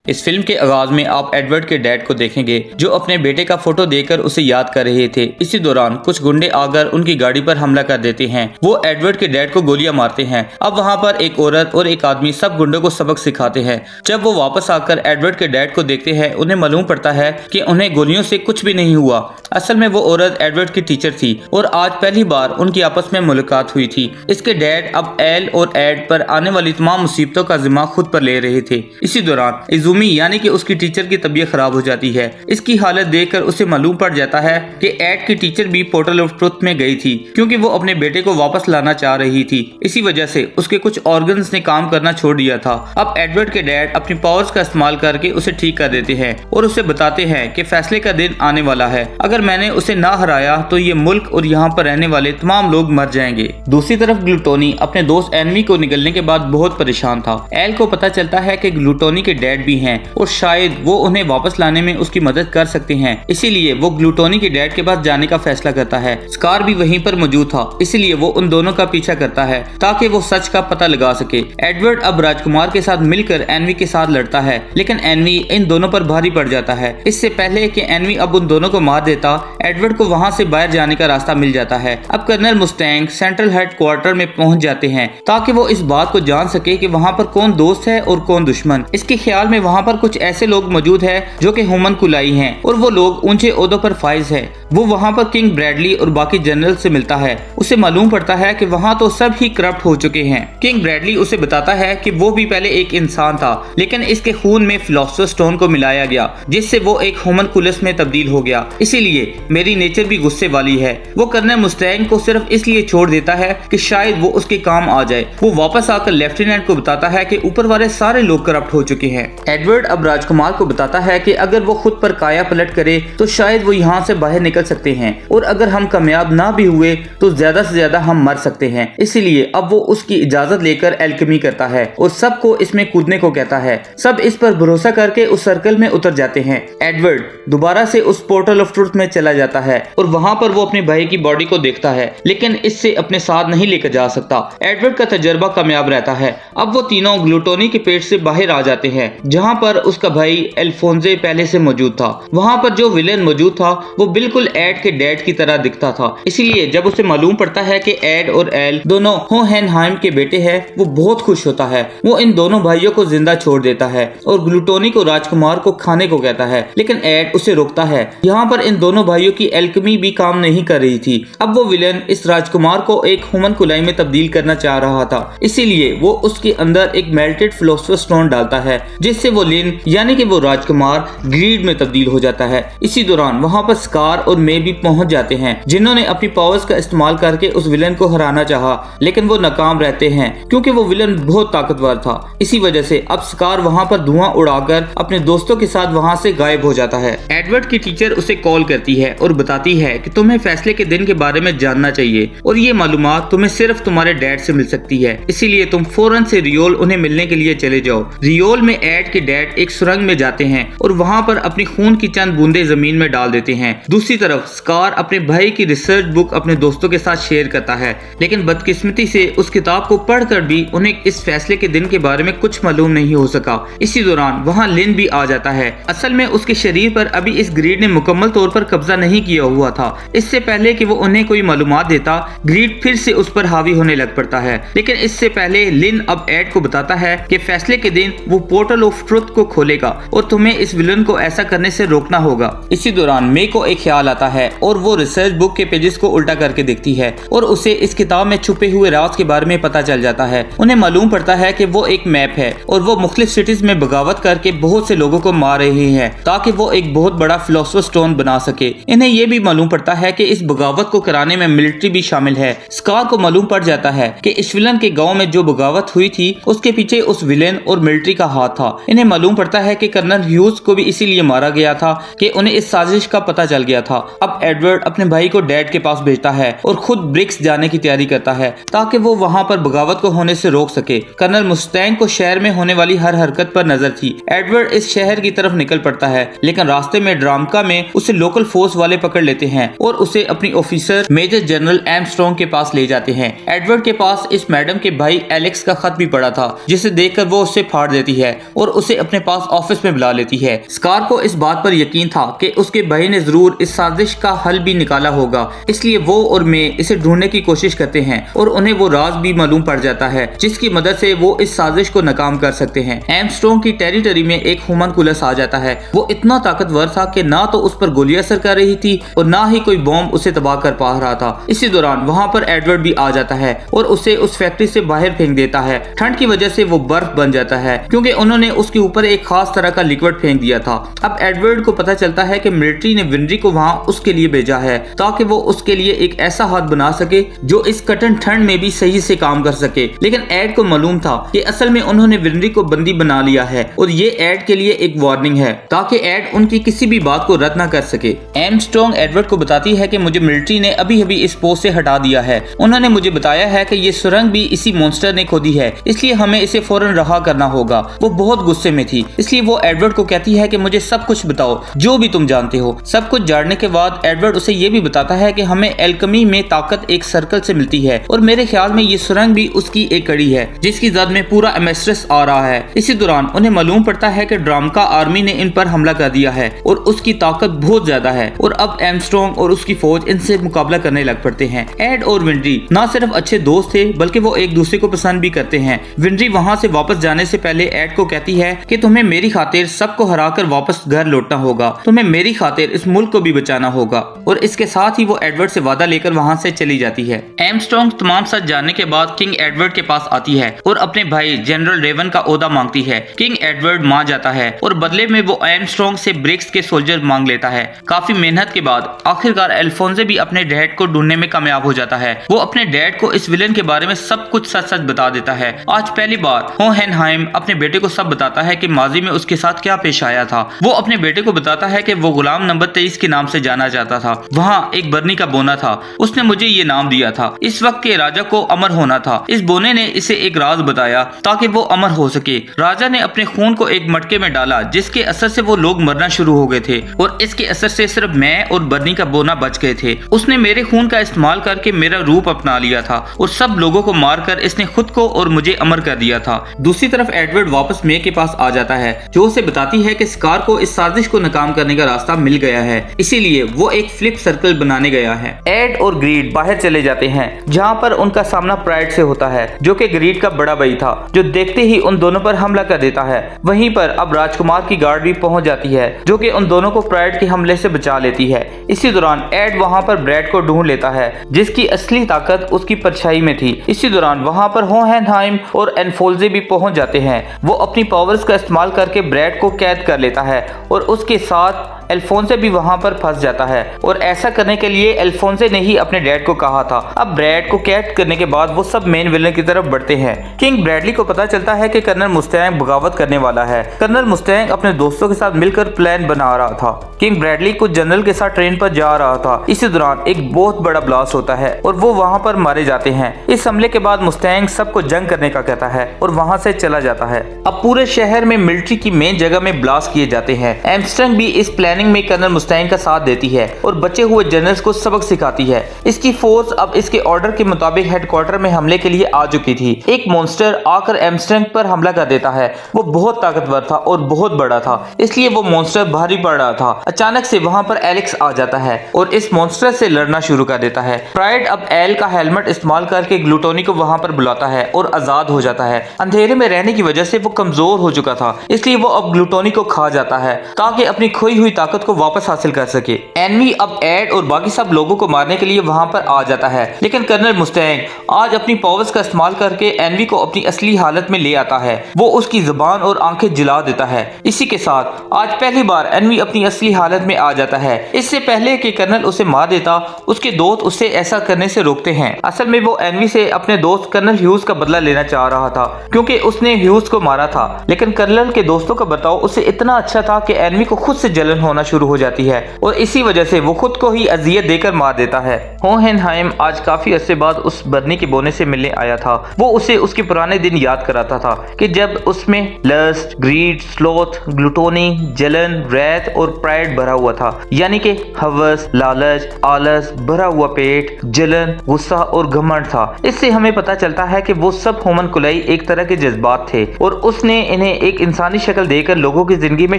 इस फिल्म के आगाज में आप एडवर्ड के डैड को देखेंगे जो अपने बेटे का फोटो देखकर उसे याद कर रहे थे। इसी दौरान कुछ गुंडे आकर उनकी गाड़ी पर हमला कर देते हैं। वो एडवर्ड के डैड को गोलियां मारते हैं। अब वहां पर एक औरत और एक आदमी सब गुंडों को सबक सिखाते हैं। जब वो वापस आकर एडवर्ड के डैड को देखते हैं, उन्हें मालूम पड़ता है कि उन्हें गोलियों से कुछ भी नहीं हुआ। असल में वो औरत एडवर्ड की टीचर थी और आज पहली बार उनकी आपस में मुलाकात हुई थी। इसके डैड अब एल और एड पर आने वाली तमाम मुसीबतों का जिम्मा खुद पर ले रहे थे। इसी दौरान इजुमी यानी कि उसकी टीचर की तबीयत खराब हो जाती है। इसकी हालत देखकर उसे मालूम पड़ जाता है कि एड की टीचर भी पोर्टल ऑफ ट्रुथ में गई थी क्योंकि वो अपने बेटे को वापस लाना चाह रही थी। इसी वजह से उसके कुछ ऑर्गन्स ने काम करना छोड़ दिया था। अब एडवर्ड के डैड अपनी पावर्स का इस्तेमाल करके उसे ठीक कर देते हैं और उसे बताते हैं कि फैसले का दिन आने वाला है। अगर मैंने उसे ना हराया तो ये मुल्क और यहाँ पर रहने वाले तमाम लोग मर जाएंगे। दूसरी तरफ ग्लूटोनी अपने दोस्त एनवी को निगलने के बाद बहुत परेशान था। एल को पता चलता है कि ग्लूटोनी के डैड भी हैं और शायद वो उन्हें वापस लाने में उसकी मदद कर सकते हैं। इसीलिए वो ग्लूटोनी के डैड के पास जाने का फैसला करता है। स्कार भी वहीं पर मौजूद था, इसलिए वो उन दोनों का पीछा करता है ताकि वो सच का पता लगा सके। एडवर्ड अब राजकुमार के साथ मिलकर एनवी के साथ लड़ता है, लेकिन एनवी इन दोनों पर भारी पड़ जाता है। इससे पहले कि एनवी अब उन दोनों को मार देता, एडवर्ड को वहां से बाहर जाने का रास्ता मिल जाता है। अब कर्नल मुस्टैंग सेंट्रल हेडक्वार्टर में पहुंच जाते हैं ताकि वो इस बात को जान सके कि वहां पर कौन दोस्त है और कौन दुश्मन। इसके ख्याल में वहां पर कुछ ऐसे लोग मौजूद है जो कि ह्यूमन कुलाई हैं और वो लोग ऊंचे ओहदों पर फाइज है। वो वहां पर किंग ब्रैडली और बाकी जनरल से मिलता है। उसे मालूम पड़ता है कि वहां तो सब ही करप्ट हो चुके हैं। किंग ब्रैडली उसे बताता है कि वो भी पहले एक इंसान था, लेकिन इसके खून में फिलोसोफर स्टोन को मिलाया गया जिससे वो एक ह्यूमन कुलस में तब्दील हो गया। इसीलिए मेरी नेचर भी गुस्से वाली है। वो कर्नल मुस्टैंग को सिर्फ इसलिए छोड़ देता है कि शायद वो उसके काम आ जाए। वो वापस आकर लेफ्टिनेंट को बताता है कि ऊपर वाले सारे लोग करप्ट हो चुके हैं। एडवर्ड अब राजकुमार को बताता है कि अगर वो खुद पर काया पलट करे तो शायद वो यहाँ से बाहर निकल सकते हैं और अगर हम कामयाब ना भी हुए तो ज्यादा से ज्यादा हम मर सकते हैं। इसीलिए अब वो उसकी इजाजत लेकर एल्केमी करता है और सबको इसमें कूदने को कहता है। सब इस पर भरोसा करके उस सर्कल में उतर जाते हैं। एडवर्ड दोबारा से उस पोर्टल ऑफ ट्रुथ में चला जाता है और वहाँ पर वो अपने भाई की बॉडी को देखता है, लेकिन इससे अपने साथ नहीं लेकर जा सकता। एडवर्ड का तजर्बा कामयाब रहता है। अब वो तीनों ग्लूटोनी के पेट से बाहर आ जाते हैं जहाँ पर उसका भाई एल्फोंजे पहले से मौजूद था। वहाँ पर जो विलेन मौजूद था वो बिल्कुल एड के डैड की तरह दिखता था। इसीलिए जब उसे मालूम पड़ता है कि एड और एल दोनों होहेनहाइम के बेटे हैं, वो बहुत खुश होता है। वो इन दोनों भाइयों को जिंदा छोड़ देता है और ग्लूटोनी को राजकुमार को खाने को कहता है, लेकिन एड उसे रोकता है। यहाँ पर इन दोनों भाइयों की एल्केमी भी काम नहीं कर रही थी। अब वो विलेन इस राजकुमार को एक ह्यूमन कुलाई में तब्दील करना चाह रहा था, इसीलिए वो उसके अंदर एक मेल्टेड फिलोसोफर स्टोन डालता है जिससे वो लिन यानी कि वो राजकुमार ग्रीड में तब्दील हो जाता है। इसी दौरान वहाँ पर स्कार और मे भी पहुंच जाते हैं जिन्होंने अपनी पावर्स का इस्तेमाल करके उस विलन को हराना चाहा, लेकिन वो नाकाम रहते हैं क्योंकि वो विलन बहुत ताकतवर था। इसी वजह से अब स्कार वहाँ पर धुआं उड़ाकर अपने दोस्तों के साथ वहाँ से गायब हो जाता है। एडवर्ड की टीचर उसे कॉल करती है और बताती है कि तुम्हें फैसले के दिन के बारे में जानना चाहिए और ये मालूमात तुम्हें सिर्फ तुम्हारे डैड से मिल सकती है। इसीलिए तुम फौरन से रियोल उन्हें मिलने के लिए चले जाओ। रियोल में एड के डैड एक सुरंग में जाते हैं और वहाँ पर अपनी खून की चंद बूंदे जमीन में डाल देते हैं। दूसरी तरफ स्कार अपने भाई की रिसर्च बुक अपने दोस्तों के साथ शेयर करता है, लेकिन बदकिस्मती से उस किताब को पढ़कर भी उन्हें इस फैसले के दिन के बारे में कुछ मालूम नहीं हो सका। इसी दौरान वहाँ लिन भी आ जाता है। असल में उसके शरीर पर अभी इस ग्रीड ने मुकम्मल तौर पर कब्जा नहीं किया हुआ था। इससे पहले कि वो उन्हें कोई मालूमात देता, ग्रीड फिर से उस पर हावी होने लग पड़ता है। लेकिन इससे पहले लिन अब एड को बताता है कि फैसले के दिन वो पोर्टल ऑफ ट्रुथ को खोलेगा और तुम्हें इस विलन को ऐसा करने से रोकना होगा। इसी दौरान मे को एक ख्याल आता है और वो रिसर्च बुक के पेजेस को उल्टा करके देखती है और उसे इस किताब में छुपे हुए राज के बारे में पता चल जाता है। उन्हें मालूम पड़ता है कि वो एक मैप है और वो मुख्तलिफ सिटीज में बगावत करके बहुत से लोगों को मार रहे हैं ताकि वो एक बहुत बड़ा फिलोसोफर स्टोन बना सके। इन्हें ये भी मालूम पड़ता है कि इस बगावत को कराने में मिलिट्री भी शामिल है। स्कार को मालूम पड़ जाता है कि इस विलन के गाँव में जो बगावत हुई थी उसके पीछे उस विलेन और मिलिट्री का हाथ था। इन्हें मालूम पड़ता है कि कर्नल ह्यूज को भी इसीलिए मारा गया था कि उन्हें इस साजिश का पता चल गया था। अब एडवर्ड अपने भाई को डैड के पास भेजता है और खुद ब्रिक्स जाने की तैयारी करता है ताकि वो वहाँ पर बगावत को होने से रोक सके। कर्नल मुस्टैंग को शहर में होने वाली हर हरकत पर नजर थी। एडवर्ड इस शहर की तरफ निकल पड़ता है, लेकिन रास्ते में ड्रामका में उसे लोकल फोर्स वाले पकड़ लेते हैं और उसे अपनी ऑफिसर मेजर जनरल एमस्ट्रॉन्ग के पास ले जाते हैं। एडवर्ड के पास इस मैडम के भाई एलेक्स का खत भी पड़ा था जिसे देखकर वो उससे फाड़ देती है और उसे उसे अपने पास ऑफिस में बुला लेती है। स्कार को इस बात पर यकीन था कि उसके भाई ने जरूर इस साजिश का हल भी निकाला होगा, इसलिए वो और मे इसे ढूंढने की कोशिश करते हैं और उन्हें वो राज भी मालूम पड़ जाता है जिसकी मदद से वो इस साजिश को नाकाम कर सकते हैं। आर्मस्ट्रांग की टेरिटरी में एक होमनकुलस आ जाता है। वो इतना ताकतवर था कि ना तो उस पर गोलियां असर कर रही थी और ना ही कोई बॉम्ब उसे तबाह कर पा रहा था। इसी दौरान वहाँ पर एडवर्ड भी आ जाता है और उसे उस फैक्ट्री से बाहर फेंक देता है। ठंड की वजह से वो बर्फ बन जाता है क्योंकि उन्होंने उसके ऊपर एक खास तरह का लिक्विड फेंक दिया था। अब एडवर्ड को पता चलता है कि मिलिट्री ने विनरी को वहाँ उसके लिए भेजा है ताकि वो उसके लिए एक ऐसा हाथ बना सके जो इस कठिन ठंड में भी सही से काम कर सके। लेकिन एड को मालूम था कि असल में उन्होंने विनरी को बंदी बना लिया है और ये एड के लिए एक वार्निंग है ताकि एड उनकी किसी भी बात को रद्द न कर सके। आर्मस्ट्रांग एडवर्ड को बताती है कि मुझे मिलिट्री ने अभी अभी इस पोस्ट से हटा दिया है। उन्होंने मुझे बताया है कि ये सुरंग भी इसी मॉन्स्टर ने खोदी है, इसलिए हमें इसे फौरन रहा करना होगा। वो बहुत गुस्से में थी, इसलिए वो एडवर्ड को कहती है कि मुझे सब कुछ बताओ जो भी तुम जानते हो। सब कुछ जानने के बाद एडवर्ड उसे ये भी बताता है कि हमें एल्केमी में ताकत एक सर्कल से मिलती है और मेरे ख्याल में ये सुरंग भी उसकी एक कड़ी है जिसकी जद में पूरा एमेस्ट्रस आ रहा है। इसी दौरान उन्हें मालूम पड़ता है कि ड्रामका आर्मी ने इन पर हमला कर दिया है और उसकी ताकत बहुत ज्यादा है और अब आर्मस्ट्रांग और उसकी फौज इनसे मुकाबला करने लग पड़ते हैं। एड और विनरी न सिर्फ अच्छे दोस्त थे बल्कि वो एक दूसरे को पसंद भी करते हैं। विनरी वहाँ से वापस जाने से पहले एड को कहती है कि तुम्हें मेरी खातिर सबको हराकर वापस घर लौटना होगा, तुम्हें मेरी खातिर इस मुल्क को भी बचाना होगा और इसके साथ ही वो एडवर्ड से वादा लेकर वहाँ से चली जाती है। आर्मस्ट्रांग तमाम सच जानने के बाद किंग एडवर्ड के पास आती है और अपने भाई जनरल रेवन का ओहदा मांगती है। किंग एडवर्ड मान जाता है और बदले में वो आर्मस्ट्रांग से ब्रिक्स के सोल्जर मांग लेता है। काफी मेहनत के बाद आखिरकार अल्फोंसे भी अपने डैड को ढूंढने में कामयाब हो जाता है। वो अपने डैड को इस विलन के बारे में सब कुछ सच सच बता देता है। आज पहली बार होहेनहाइम अपने बेटे को सब बताता है कि माजी में उसके साथ क्या पेश आया था। वो अपने बेटे को बताता है कि वो गुलाम नंबर 23 के नाम से जाना जाता था। वहाँ एक बर्नी का बोना था, उसने मुझे ये नाम दिया था। इस वक्त के राजा को अमर होना था। इस बोने ने इसे एक राज बताया ताकि वो अमर हो सके। राजा ने अपने खून को एक मटके में डाला जिसके असर से वो लोग मरना शुरू हो गए थे और इसके असर से सिर्फ मैं और बर्नी का बोना बच गए थे। उसने मेरे खून का इस्तेमाल करके मेरा रूप अपना लिया था और सब लोगों को मारकर इसने खुद को और मुझे अमर कर दिया था। दूसरी तरफ एडवर्ड वापस मे के पास आ जाता है जो उसे बताती है कि स्कार को इस साजिश को नाकाम करने का रास्ता मिल गया है, इसीलिए वो एक फ्लिप सर्कल बनाने गया है। एड और ग्रीड बाहर चले जाते हैं जहाँ पर उनका सामना प्राइड से होता है जो कि ग्रीड का बड़ा भाई था जो देखते ही उन दोनों पर हमला कर देता है। वहीं पर अब राजकुमार की गार्ड भी पहुंच जाती है जो कि उन दोनों को प्राइड के हमले से बचा लेती है। इसी दौरान एड वहाँ पर ब्रैड को ढूंढ लेता है जिसकी असली ताकत उसकी परछाई में थी। इसी दौरान वहाँ पर होहेनहाइम और एनफोल्जे भी पहुंच जाते हैं। वो अपनी पावर्स का इस्तेमाल करके ब्रैड को कैद कर लेता है और उसके साथ अल्फोंसे भी वहां पर फंस जाता है और ऐसा करने के लिए अल्फोंसे ने ही अपने डैड को कहा था। अब ब्रैड को कैद करने के बाद वो सब मेन विलन की तरफ बढ़ते हैं। किंग ब्रैडली को पता चलता है कि कर्नल मुस्तैंग बगावत करने वाला है। कर्नल मुस्तैंग अपने दोस्तों के साथ मिलकर प्लान बना रहा था। किंग ब्रैडली कुछ जनरल के साथ ट्रेन पर जा रहा था। इसी दौरान एक बहुत बड़ा ब्लास्ट होता है और वो वहाँ पर मारे जाते हैं। इस हमले के बाद मुस्तैंग सबको जंग करने का कहता है और वहाँ से चला जाता है। अब पूरे शहर में मिलिट्री की मेन जगह में ब्लास्ट किए जाते हैं। आर्मस्ट्रांग भी इस प्लानिंग में कर्नल मुस्तैंग का साथ देती है और बचे हुए जनरल्स को सबक सिखाती है। इसकी फोर्स अब इसके ऑर्डर के मुताबिक हेडक्वार्टर में हमले के लिए आ चुकी थी। एक मॉन्स्टर आकर आर्मस्ट्रांग पर हमला कर देता है। वो बहुत ताकतवर था और बहुत बड़ा था, इसलिए वो मॉन्स्टर भारी पड़ रहा था। अचानक से वहां पर एलेक्स आ जाता है और इस मॉन्स्टर से लड़ना शुरू कर देता है। प्राइड अब एल का हेलमेट इस्तेमाल करके ग्लूटोनी को वहां पर बुलाता है और आजाद हो जाता है। अंधेरे में रहने की वजह से वो कमजोर हो चुका था, इसलिए वो अब ग्लूटोनी को खा जाता है ताकि अपनी खोई हुई ताकत को वापस हासिल कर सके। एनवी अब एड और बाकी सब लोगों को मारने के लिए वहां पर आ जाता है, लेकिन कर्नल मुस्तैंग आज अपनी पावर्स का इस्तेमाल करके एनवी को अपनी असली हालत में ले आता है। वो उसकी जुबान और आंखें जला देता है। इसी के साथ आज पहली बार एनवी अपनी असली हालत में आ जाता है। इससे पहले कि कर्नल उसे मार देता, उसके दोस्त उसे ऐसा करने से रोकते हैं। असल में वो एनवी से अपने दोस्त कर्नल ह्यूज का बदला लेना चाह रहा था क्योंकि उसने ह्यूज को मारा था, लेकिन कर्नल के दोस्तों का बर्ताव उसे इतना अच्छा था कि एनवी को खुद से जलन होने होना शुरू हो जाती है और इसी वजह से वो खुद को ही अजियत देकर मार देता है। होहेनहाइम आज काफी अरसे बाद उस बर्नी के बोने से मिलने आया था। वो उसे उसके पुराने दिन याद कराता था कि जब उसमें लस्ट, ग्रीड, स्लोथ, ग्लूटोनी, जलन, रैत और प्राइड भरा हुआ था, यानी कि हवस, लालच, आलस, भरा हुआ पेट, जलन, गुस्सा और घमंड था। इससे हमें पता चलता है कि वो सब होमनकुलाई एक तरह के जज्बात थे और उसने इन्हें एक इंसानी शक्ल देकर लोगों की जिंदगी में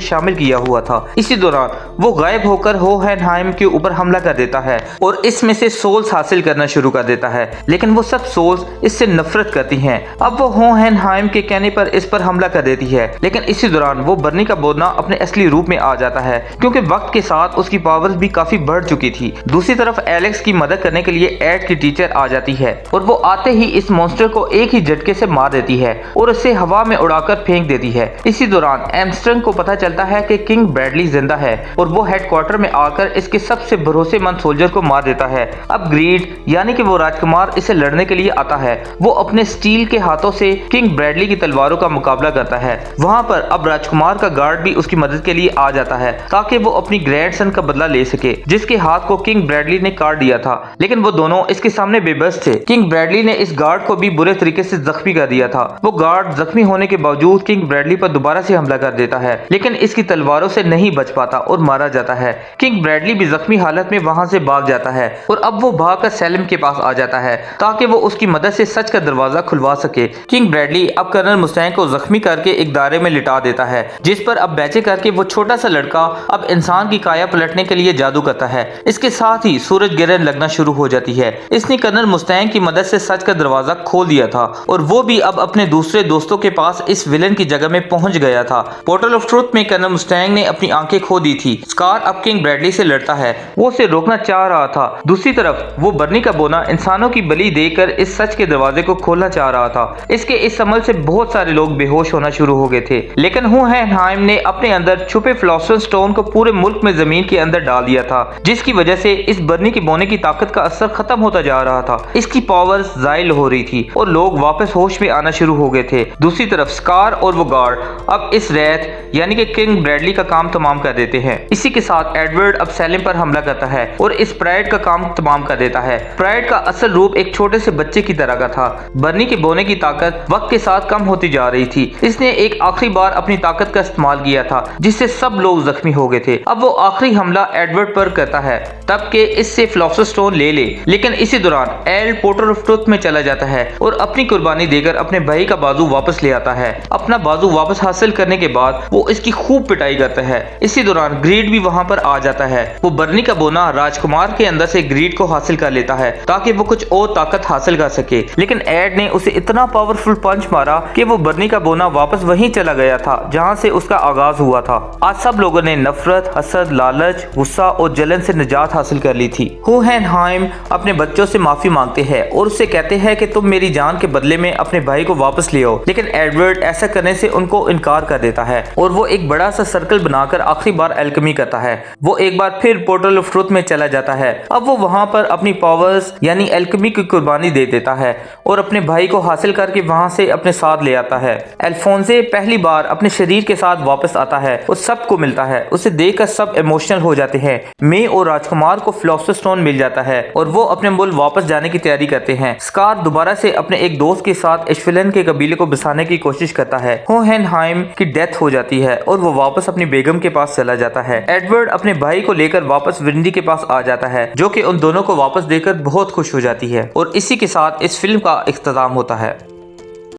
शामिल किया हुआ था। इसी दौरान वो गायब होकर होहेनहाइम के ऊपर हमला कर देता है और इसमें से सोल्स हासिल करना शुरू कर देता है, लेकिन वो सब सोल्स इससे नफरत करती हैं। अब वो होहेनहाइम के कहने पर इस पर हमला कर देती है, लेकिन इसी दौरान वो बर्नी का बोना अपने असली रूप में आ जाता है क्योंकि वक्त के साथ उसकी पावर्स भी काफी बढ़ चुकी थी। दूसरी तरफ एलेक्स की मदद करने के लिए एड की टीचर आ जाती है और वो आते ही इस मॉन्स्टर को एक ही झटके से मार देती है और उसे हवा में उड़ाकर फेंक देती है। इसी दौरान एमस्ट्रंग को पता चलता है कि किंग ब्रैडली जिंदा है और वो हेडक्वार्टर में आकर इसके सबसे भरोसेमंद सोल्जर को मार देता है। अब ग्रीड यानी कि वो राजकुमार इसे लड़ने के लिए आता है। वो अपने स्टील के हाथों से किंग ब्रैडली की तलवारों का मुकाबला करता है। वहां पर अब राजकुमार का गार्ड भी उसकी मदद के लिए आ जाता है ताकि वो अपनी ग्रैंडसन का बदला ले सके जिसके हाथ को किंग ब्रैडली ने काट दिया था, लेकिन वो दोनों इसके सामने बेबस थे। किंग ब्रैडली ने इस गार्ड को भी बुरे तरीके से जख्मी कर दिया था। वो गार्ड जख्मी होने के बावजूद किंग ब्रैडली पर दोबारा से हमला कर देता है, लेकिन इसकी तलवारों से नहीं बच पाता और मारा जाता है। किंग ब्रैडली भी जख्मी हालत में वहां से भाग जाता है और अब वो भागकर सेलिम के पास आ जाता है ताकि वो उसकी मदद से सच का दरवाजा खुलवा सके। किंग ब्रैडली अब कर्नल मुस्तैंग को जख्मी करके एक दायरे में लिटा देता है जिस पर अब बैचे करके वो छोटा सा लड़का अब इंसान की काया पलटने के लिए जादू करता है। इसके साथ ही सूरज गिरहन लगना शुरू हो जाती है। इसने कर्नल मुस्तैंग की मदद से सच का दरवाजा खोल दिया था और वो भी अब अपने दूसरे दोस्तों के पास इस विलन की जगह में पहुंच गया था। पोर्टल ऑफ ट्रुथ में कर्नल मुस्तैंग ने अपनी आंखें खो दी थी। स्कार अब किंग ब्रैडली से लड़ता है, वो उसे रोकना चाह रहा था। दूसरी तरफ वो बर्नी का बोना इंसानों की बलि देकर इस सच के दरवाजे को खोलना चाह रहा था। इसके इस अमल से बहुत सारे लोग बेहोश होना शुरू हो गए थे, लेकिन होहेनहाइम ने अपने अंदर छुपे फिलॉसफर स्टोन को पूरे मुल्क में जमीन के अंदर डाल दिया था, जिसकी वजह से इस बर्नी के बोने की ताकत का असर खत्म होता जा रहा था। इसकी पावर्स जायल हो रही थी और लोग वापस होश में आना शुरू हो गए थे। दूसरी तरफ स्कार और वो गार्ड अब इस रैत यानी कि किंग ब्रैडली का काम तमाम कर देते हैं। इसी के साथ एडवर्ड अब सेलिम पर हमला करता है और इस प्राइड का काम तमाम कर देता है। प्राइड का असल रूप एक छोटे से बच्चे की तरह का था। बर्नी के बोने की ताकत वक्त के साथ कम होती जा रही थी। इसने एक आखिरी बार अपनी ताकत का इस्तेमाल किया था जिससे सब लोग जख्मी हो गए थे। अब वो आखिरी हमला एडवर्ड पर करता है तब के इससे फिलॉसफर स्टोन ले ले, लेकिन इसी दौरान एल पोर्टल ऑफ ट्रुथ में चला जाता है और अपनी कुर्बानी देकर अपने भाई का बाजू वापस ले आता है। अपना बाजू वापस हासिल करने के बाद वो इसकी खूब पिटाई करता है। इसी दौरान ग्रीड भी वहां पर आ जाता है। वो बर्नी का बोना राजकुमार के अंदर से ग्रीड को हासिल कर लेता है ताकि वो कुछ और ताकत हासिल कर सके, लेकिन एड ने उसे इतना पावरफुल पंच मारा कि वो बर्नी का बोना वापस वहीं चला गया था जहां से उसका आगाज हुआ था। आज सब लोगों ने नफरत, हसद, लालच, गुस्सा और जलन से निजात हासिल कर ली थी। होहेनहाइम अपने बच्चों से माफी मांगते हैं और उससे कहते हैं कि तुम मेरी जान के बदले में अपने भाई को वापस ले आओ, लेकिन एडवर्ड ऐसा करने से उनको इनकार कर देता है और वो एक बड़ा सा सर्कल बनाकर आखिरी बार एल्केमी करता है। वो एक बार फिर पोर्टल ऑफ ट्रुथ में चला जाता है। अब वो वहां पर अपनी पावर्स यानी एल्केमी की कुर्बानी दे देता है और अपने भाई को हासिल करके वहां से अपने साथ ले आता है। अल्फोंसे पहली बार अपने शरीर के साथ वापस आता है और सबको मिलता है। उसे देखकर सब इमोशनल हो जाते हैं। मे और राजकुमार को फिलॉसफर स्टोन मिल जाता है और वो अपने मुल्क वापस जाने की तैयारी करते हैं। स्कार दोबारा से अपने एक दोस्त के साथ इश्विलन के कबीले को बसाने की कोशिश करता है। होहेनहाइम की डेथ हो जाती है और वो वापस अपनी बेगम के पास चला जाता है। एडवर्ड अपने भाई को लेकर वापस विंडी के पास आ जाता है जो कि उन दोनों को वापस देकर बहुत खुश हो जाती है और इसी के साथ इस फिल्म का इख्तिताम होता है।